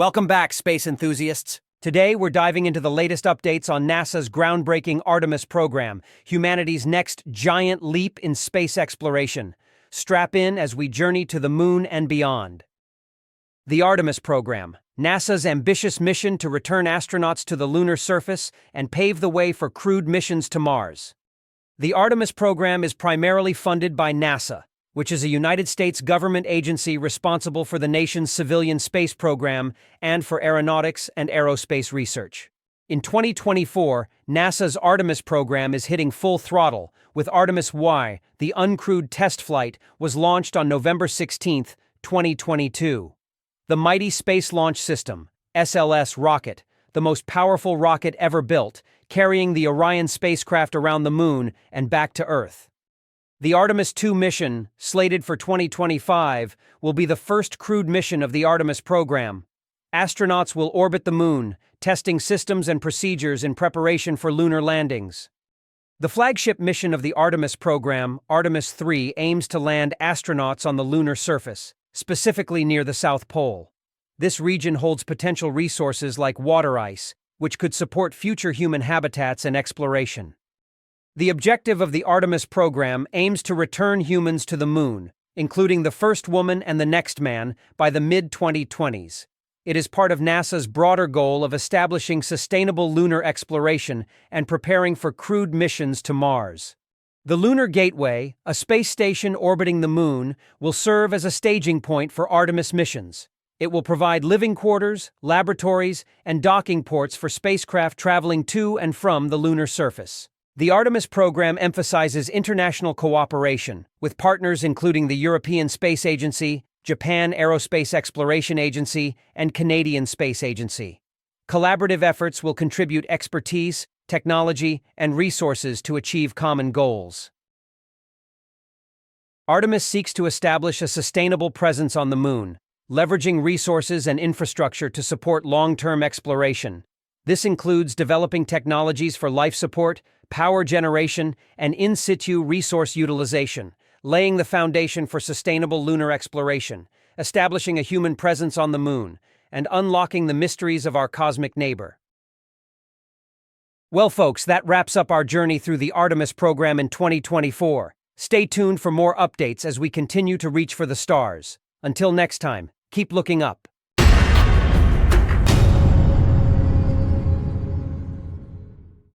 Welcome back, space enthusiasts. Today, we're diving into the latest updates on NASA's groundbreaking Artemis program, humanity's next giant leap in space exploration. Strap in as we journey to the moon and beyond. The Artemis program, NASA's ambitious mission to return astronauts to the lunar surface and pave the way for crewed missions to Mars. The Artemis program is primarily funded by NASA, which is a United States government agency responsible for the nation's civilian space program and for aeronautics and aerospace research. In 2024, NASA's Artemis program is hitting full throttle, with Artemis Y, the uncrewed test flight, was launched on November 16, 2022. The mighty Space Launch System, SLS rocket, the most powerful rocket ever built, carrying the Orion spacecraft around the moon and back to Earth. The Artemis II mission, slated for 2025, will be the first crewed mission of the Artemis program. Astronauts will orbit the moon, testing systems and procedures in preparation for lunar landings. The flagship mission of the Artemis program, Artemis III, aims to land astronauts on the lunar surface, specifically near the South Pole. This region holds potential resources like water ice, which could support future human habitats and exploration. The objective of the Artemis program aims to return humans to the moon, including the first woman and the next man, by the mid-2020s. It is part of NASA's broader goal of establishing sustainable lunar exploration and preparing for crewed missions to Mars. The Lunar Gateway, a space station orbiting the moon, will serve as a staging point for Artemis missions. It will provide living quarters, laboratories, and docking ports for spacecraft traveling to and from the lunar surface. The Artemis program emphasizes international cooperation, with partners including the European Space Agency, Japan Aerospace Exploration Agency, and Canadian Space Agency. Collaborative efforts will contribute expertise, technology, and resources to achieve common goals. Artemis seeks to establish a sustainable presence on the moon, leveraging resources and infrastructure to support long-term exploration. This includes developing technologies for life support, power generation, and in-situ resource utilization, laying the foundation for sustainable lunar exploration, establishing a human presence on the moon, and unlocking the mysteries of our cosmic neighbor. Well, folks, that wraps up our journey through the Artemis program in 2024. Stay tuned for more updates as we continue to reach for the stars. Until next time, keep looking up.